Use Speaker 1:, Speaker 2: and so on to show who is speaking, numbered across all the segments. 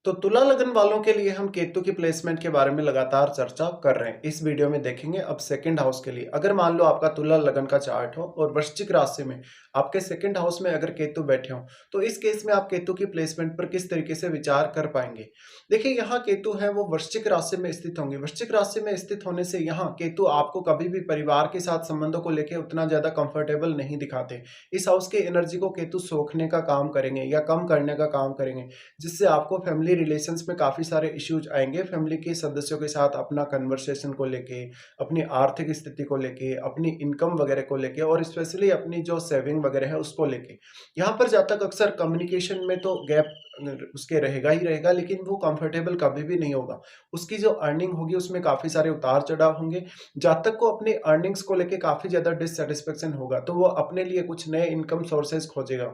Speaker 1: तो तुला लगन वालों के लिए हम केतु की प्लेसमेंट के बारे में लगातार चर्चा कर रहे हैं। इस वीडियो में देखेंगे अब सेकंड हाउस के लिए। अगर मान लो आपका तुला लगन का चार्ट हो और वृश्चिक राशि में आपके सेकंड हाउस में अगर केतु बैठे हो, तो इस केस में आप केतु की प्लेसमेंट पर किस तरीके से विचार कर पाएंगे। देखिए, यहाँ केतु है वो वृश्चिक राशि में स्थित होंगे। वृश्चिक राशि में स्थित होने से यहाँ केतु आपको कभी भी परिवार के साथ संबंधों को लेकर उतना ज्यादा कंफर्टेबल नहीं दिखाते। इस हाउस के एनर्जी को केतु सोखने का काम करेंगे या कम करने का काम करेंगे, जिससे आपको फैमिली रिलेशंस में काफ़ी सारे इश्यूज आएँगे। फैमिली के सदस्यों के साथ अपना कन्वर्सेशन को लेके, अपनी आर्थिक स्थिति को लेके, अपनी इनकम वगैरह को लेके और स्पेशली अपनी जो सेविंग वगैरह है उसको लेके। यहाँ पर जातक अक्सर कम्युनिकेशन में तो गैप उसके रहेगा ही रहेगा, लेकिन वो कंफर्टेबल कभी भी नहीं होगा। उसकी जो अर्निंग होगी उसमें काफ़ी सारे उतार-चढ़ाव होंगे। जातक को अपनी अर्निंग्स को लेके काफ़ी ज़्यादा डिससैटिस्फैक्शन होगा, तो वो अपने लिए कुछ नए इनकम सोर्सेज़ खोजेगा।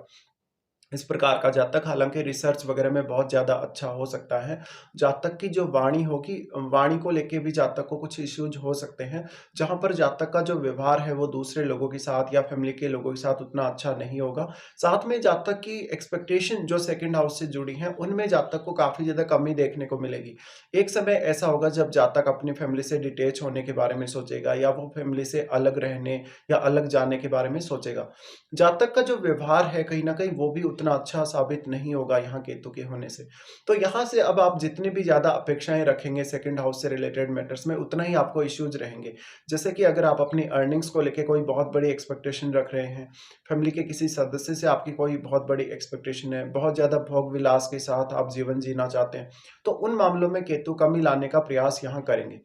Speaker 1: इस प्रकार का जातक हालाँकि रिसर्च वगैरह में बहुत ज़्यादा अच्छा हो सकता है। जातक की जो वाणी होगी, वाणी को लेके भी जातक को कुछ इश्यूज हो सकते हैं, जहाँ पर जातक का जो व्यवहार है वो दूसरे लोगों के साथ या फैमिली के लोगों के साथ उतना अच्छा नहीं होगा। साथ में जातक की एक्सपेक्टेशन जो सेकंड हाउस से जुड़ी हैं, उनमें जातक को काफ़ी ज़्यादा कमी देखने को मिलेगी। एक समय ऐसा होगा जब जातक अपनी फैमिली से डिटैच होने के बारे में सोचेगा या वो फैमिली से अलग रहने या अलग जाने के बारे में सोचेगा। जातक का जो व्यवहार है कहीं न कहीं वो भी उतना अच्छा साबित नहीं होगा यहाँ केतु के होने से। तो यहाँ से अब आप जितनी भी ज़्यादा अपेक्षाएँ रखेंगे सेकंड हाउस से रिलेटेड मैटर्स में, उतना ही आपको इश्यूज़ रहेंगे। जैसे कि अगर आप अपनी अर्निंग्स को लेके कोई बहुत बड़ी एक्सपेक्टेशन रख रहे हैं, फैमिली के किसी सदस्य से आपकी कोई बहुत बड़ी एक्सपेक्टेशन है, बहुत ज़्यादा भोग-विलास के साथ आप जीवन जीना चाहते हैं, तो उन मामलों में केतु कमी लाने का प्रयास यहाँ करेंगे।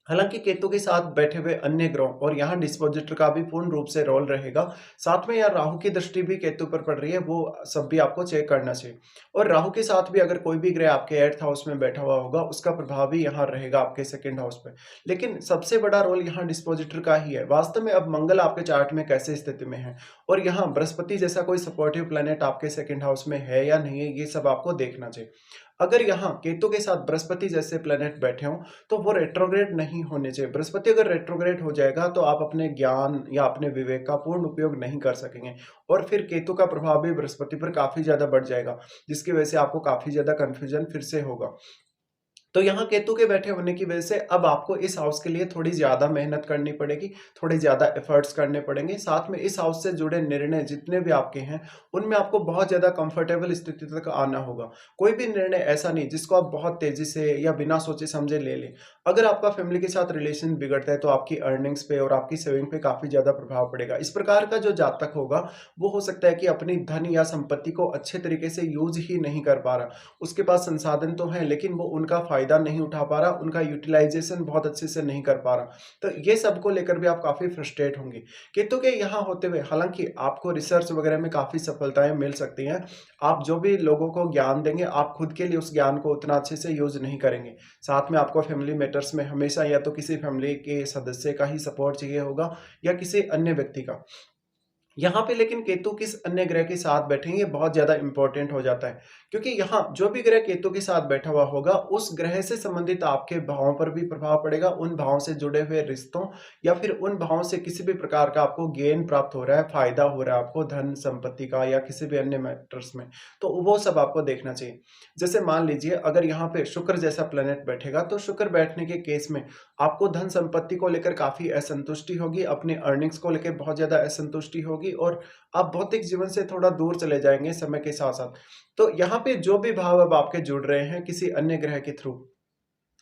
Speaker 1: हालाँकि केतु के साथ बैठे हुए अन्य ग्रहों और यहाँ डिस्पोजिटर का भी पूर्ण रूप से रोल रहेगा। साथ में यहाँ राहु की दृष्टि भी केतु पर पड़ रही है, वो सब भी आपको चेक करना चाहिए। और राहु के साथ भी अगर कोई भी ग्रह आपके 8th हाउस में बैठा हुआ होगा, उसका प्रभाव भी यहाँ रहेगा आपके सेकंड हाउस पे। लेकिन सबसे बड़ा रोल यहाँ डिस्पोजिटर का ही है। वास्तव में अब मंगल आपके चार्ट में कैसे स्थिति में है और यहाँ बृहस्पति जैसा कोई सपोर्टिव प्लैनेट आपके सेकंड हाउस में है या नहीं है, ये सब आपको देखना चाहिए। अगर यहाँ केतु के साथ बृहस्पति जैसे प्लैनेट बैठे हों, तो वो रेट्रोग्रेड नहीं होने चाहिए। बृहस्पति अगर रेट्रोग्रेड हो जाएगा तो आप अपने ज्ञान या अपने विवेक का पूर्ण उपयोग नहीं कर सकेंगे और फिर केतु का प्रभाव भी बृहस्पति पर काफ़ी ज़्यादा बढ़ जाएगा, जिसकी वजह से आपको काफ़ी ज़्यादा कन्फ्यूजन फिर से होगा। तो यहाँ केतु के बैठे होने की वजह से अब आपको इस हाउस के लिए थोड़ी ज़्यादा मेहनत करनी पड़ेगी, थोड़े ज़्यादा एफर्ट्स करने पड़ेंगे। साथ में इस हाउस से जुड़े निर्णय जितने भी आपके हैं, उनमें आपको बहुत ज़्यादा कंफर्टेबल स्थिति तक आना होगा। कोई भी निर्णय ऐसा नहीं जिसको आप बहुत तेज़ी से या बिना सोचे-समझे ले लें। अगर आपका फैमिली के साथ रिलेशन बिगड़ता है, तो आपकी अर्निंग्स पे और आपकी सेविंग पे काफ़ी ज़्यादा प्रभाव पड़ेगा। इस प्रकार का जो जातक होगा, वो हो सकता है कि अपनी धन या संपत्ति को अच्छे तरीके से यूज़ ही नहीं कर पा रहा। उसके पास संसाधन तो हैं, लेकिन वो उनका फ़ायदा नहीं उठा पा रहा, उनका यूटिलाइज़ेशन बहुत अच्छे से नहीं कर पा रहा। तो ये सब को लेकर भी आप काफ़ी फ्रस्ट्रेट होंगे। केतु के यहाँ होते हुए हालाँकि आपको रिसर्च वगैरह में काफ़ी सफलताएँ मिल सकती हैं। आप जो भी लोगों को ज्ञान देंगे, आप खुद के लिए उस ज्ञान को उतना अच्छे से यूज़ नहीं करेंगे। साथ में आपको फैमिली मैटर्स में हमेशा या तो किसी फैमिली के सदस्य का ही सपोर्ट चाहिए होगा या किसी अन्य व्यक्ति का। यहाँ पे लेकिन केतु किस अन्य ग्रह के साथ बैठे हैं, ये बहुत ज़्यादा इम्पोर्टेंट हो जाता है, क्योंकि यहाँ जो भी ग्रह केतु के साथ बैठा हुआ होगा, उस ग्रह से संबंधित आपके भावों पर भी प्रभाव पड़ेगा, उन भावों से जुड़े हुए रिश्तों या फिर उन भावों से किसी भी प्रकार का आपको गेन प्राप्त हो रहा है, फायदा हो रहा है आपको धन संपत्ति का या किसी भी अन्य मैटर्स में, तो वो सब आपको देखना चाहिए। जैसे मान लीजिए अगर यहाँ पे शुक्र जैसा प्लेनेट बैठेगा, तो शुक्र बैठने के केस में आपको धन संपत्ति को लेकर काफ़ी असंतुष्टि होगी, अपने अर्निंग्स को लेकर बहुत ज़्यादा असंतुष्टि होगी और आप भौतिक जीवन से थोड़ा दूर चले जाएँगे समय के साथ-साथ। तो यहाँ पे जो भी भाव अब आपके जुड़ रहे हैं किसी अन्य ग्रह के थ्रू,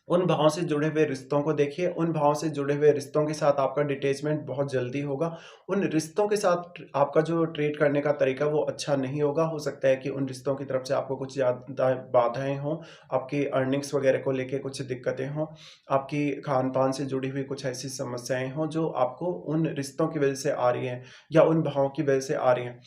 Speaker 1: उन भावों से जुड़े हुए रिश्तों को देखिए, उन भावों से जुड़े हुए रिश्तों के साथ आपका डिटैचमेंट बहुत जल्दी होगा। उन रिश्तों के साथ आपका जो ट्रीट करने का तरीका वो अच्छा नहीं होगा। हो सकता है कि उन रिश्तों की तरफ से आपको कुछ ज़्यादा बाधाएँ हों, आपकी अर्निंग्स वगैरह को लेके कुछ दिक्कतें हों, आपकी खान-पान से जुड़ी हुई कुछ ऐसी समस्याएँ हों जो आपको उन रिश्तों की वजह से आ रही हैं या उन भावों की वजह से आ रही हैं।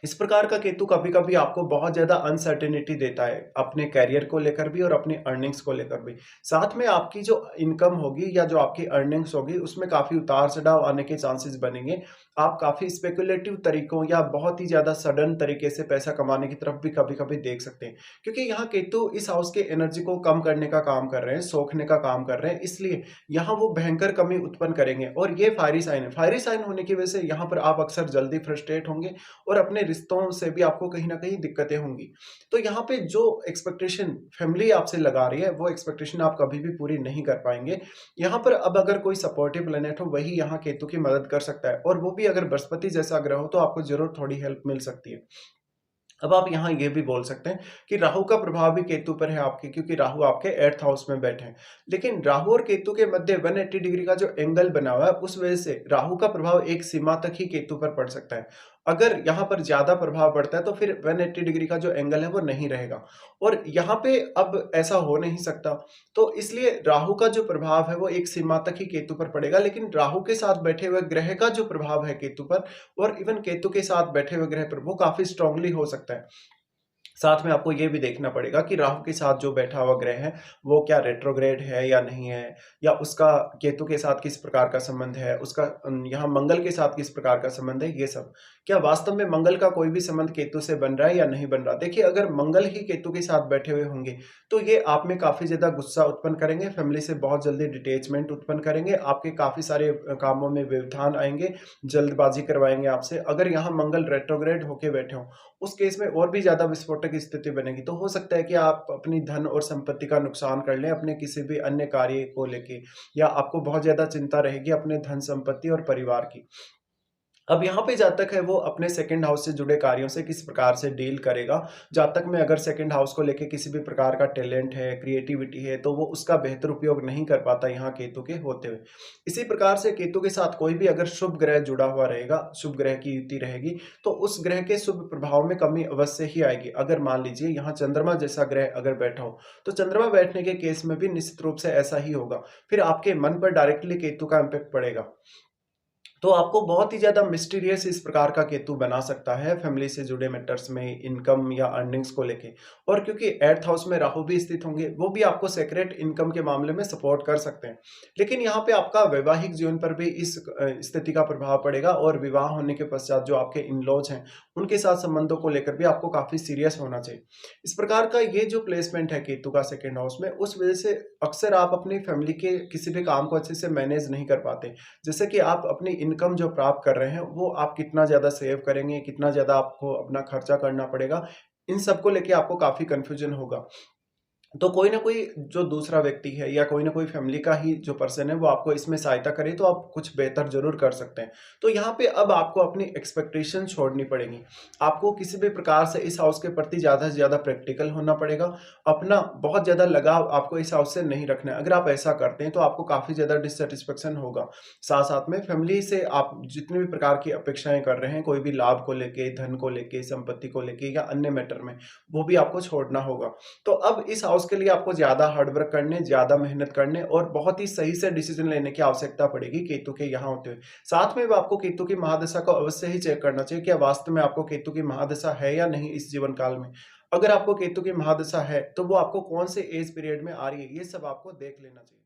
Speaker 1: इस प्रकार का केतु कभी-कभी आपको बहुत ज़्यादा अनसर्टेनिटी देता है, अपने करियर को लेकर भी और अपनी अर्निंग्स को लेकर भी। साथ में आपकी जो इनकम होगी या जो आपकी अर्निंग्स होगी, उसमें काफ़ी उतार-चढ़ाव आने के चांसेस बनेंगे। आप काफ़ी स्पेकुलेटिव तरीकों या बहुत ही ज़्यादा सडन तरीके से पैसा कमाने की तरफ भी कभी-कभी देख सकते हैं। क्योंकि यहाँ केतु इस हाउस के एनर्जी को कम करने का काम कर रहे हैं, सोखने का काम कर रहे हैं, इसलिए यहाँ वो भयंकर कमी उत्पन्न करेंगे और ये फायरी साइन है। फायरी साइन होने की वजह से यहाँ पर आप अक्सर जल्दी फ्रस्ट्रेट होंगे और अपने रिश्तों से भी आपको कहीं न कहीं दिक्कतें होंगी। तो यहाँ पे जो एक्सपेक्टेशन फैमिली आपसे लगा रही है, वो एक्सपेक्टेशन आप कभी भी पूरी नहीं कर पाएँगे। यहाँ पर अब अगर कोई सपोर्टिव प्लैनेट हो, वही यहाँ केतु की मदद कर सकता है, और वो भी अगर बृहस्पति जैसा ग्रह हो, तो आपको ज़रूर थोड़ी हेल्प मिल सकती है। अब आप यहाँ ये भी बोल सकते हैं कि राहु का प्रभाव भी केतु पर है आपके, क्योंकि राहु आपके 8th हाउस में बैठे हैं। लेकिन राहु और केतु के मध्य 180 डिग्री का जो एंगल बना हुआ है, उस वजह से राहु का प्रभाव एक सीमा तक ही केतु पर पड़ सकता है। अगर यहाँ पर ज़्यादा प्रभाव पड़ता है, तो फिर 180 डिग्री का जो एंगल है वो नहीं रहेगा, और यहाँ पे अब ऐसा हो नहीं सकता। तो इसलिए राहु का जो प्रभाव है वो एक सीमा तक ही केतु पर पड़ेगा, लेकिन राहु के साथ बैठे हुए ग्रह का जो प्रभाव है केतु पर, और इवन केतु के साथ बैठे हुए ग्रह पर, वो काफ़ी स्ट्रांगली हो सकता है। साथ में आपको ये भी देखना पड़ेगा कि राहु के साथ जो बैठा हुआ ग्रह है, वो क्या रेट्रोग्रेड है या नहीं है, या उसका केतु के साथ किस प्रकार का संबंध है, उसका यहाँ मंगल के साथ किस प्रकार का संबंध है, ये सब। क्या वास्तव में मंगल का कोई भी संबंध केतु से बन रहा है या नहीं बन रहा? देखिए, अगर मंगल ही केतु के साथ बैठे हुए होंगे, तो ये आप में काफ़ी ज़्यादा गुस्सा उत्पन्न करेंगे, फैमिली से बहुत जल्दी डिटैचमेंट उत्पन्न करेंगे, आपके काफ़ी सारे कामों में व्यवधान आएँगे, जल्दबाज़ी करवाएँगे आपसे। अगर यहाँ मंगल रेट्रोग्रेड होके बैठे हों, उस केस में और भी ज़्यादा विस्फोटक स्थिति बनेगी। तो हो सकता है कि आप अपनी धन और संपत्ति का नुकसान कर लें अपने किसी भी अन्य कार्य को लेके, या आपको बहुत ज़्यादा चिंता रहेगी अपने धन संपत्ति और परिवार की। अब यहाँ पे जहाँ तक है वो अपने सेकंड हाउस से जुड़े कार्यों से किस प्रकार से डील करेगा। जहाँ तक मैं अगर सेकंड हाउस को लेके किसी भी प्रकार का टैलेंट है, क्रिएटिविटी है, तो वो उसका बेहतर उपयोग नहीं कर पाता यहाँ केतु के होते हुए। इसी प्रकार से केतु के साथ कोई भी अगर शुभ ग्रह जुड़ा हुआ रहेगा, शुभ ग्रह की युति रहेगी, तो उस ग्रह के शुभ प्रभाव में कमी अवश्य ही आएगी। अगर मान लीजिए यहाँ चंद्रमा जैसा ग्रह अगर बैठा हो, तो चंद्रमा बैठने के केस में भी निश्चित रूप से ऐसा ही होगा। फिर आपके मन पर डायरेक्टली केतु का इम्पैक्ट पड़ेगा। तो आपको बहुत ही ज़्यादा मिस्टीरियस इस प्रकार का केतु बना सकता है फैमिली से जुड़े मैटर्स में, इनकम या अर्निंग्स को लेके। और क्योंकि 8th हाउस में राहु भी स्थित होंगे, वो भी आपको सेक्रेट इनकम के मामले में सपोर्ट कर सकते हैं। लेकिन यहाँ पे आपका वैवाहिक जीवन पर भी इस स्थिति का प्रभाव पड़ेगा, और विवाह होने के पश्चात जो आपके इन-लॉज हैं, उनके साथ संबंधों को लेकर भी आपको काफ़ी सीरियस होना चाहिए। इस प्रकार का ये जो प्लेसमेंट है केतु का सेकंड हाउस में, उस वजह से अक्सर आप अपनी फैमिली के किसी भी काम को अच्छे से मैनेज नहीं कर पाते। जैसे कि आप अपनी इनकम जो प्राप्त कर रहे हैं, वो आप कितना ज़्यादा सेव करेंगे, कितना ज़्यादा आपको अपना खर्चा करना पड़ेगा, इन सब को लेके आपको काफ़ी कन्फ्यूजन होगा। तो कोई ना कोई जो दूसरा व्यक्ति है, या कोई ना कोई फैमिली का ही जो पर्सन है, वो आपको इसमें सहायता करे, तो आप कुछ बेहतर ज़रूर कर सकते हैं। तो यहाँ पे अब आपको अपनी एक्सपेक्टेशन छोड़नी पड़ेगी। आपको किसी भी प्रकार से इस हाउस के प्रति ज़्यादा से ज़्यादा प्रैक्टिकल होना पड़ेगा। अपना बहुत ज़्यादा लगाव आपको इस हाउस से नहीं रखना है। अगर आप ऐसा करते हैं, तो आपको काफ़ी ज़्यादा डिससैटिस्फैक्शन होगा। साथ-साथ में फैमिली से आप जितने भी प्रकार की अपेक्षाएँ कर रहे हैं, कोई भी लाभ को लेके, धन को लेके, संपत्ति को लेके, या अन्य मैटर में, वो भी आपको छोड़ना होगा। तो अब इस हाउस के लिए आपको ज़्यादा हार्ड वर्क करने, ज़्यादा मेहनत करने, और बहुत ही सही से डिसीजन लेने की आवश्यकता पड़ेगी केतु के यहाँ होते हुए। साथ में भी आपको केतु की महादशा को अवश्य ही चेक करना चाहिए, क्या वास्तव में आपको केतु की महादशा है या नहीं इस जीवन काल में। अगर आपको केतु की महादशा है, तो वो आपको कौन से एज पीरियड में आ रही है, ये सब आपको देख लेना चाहिए।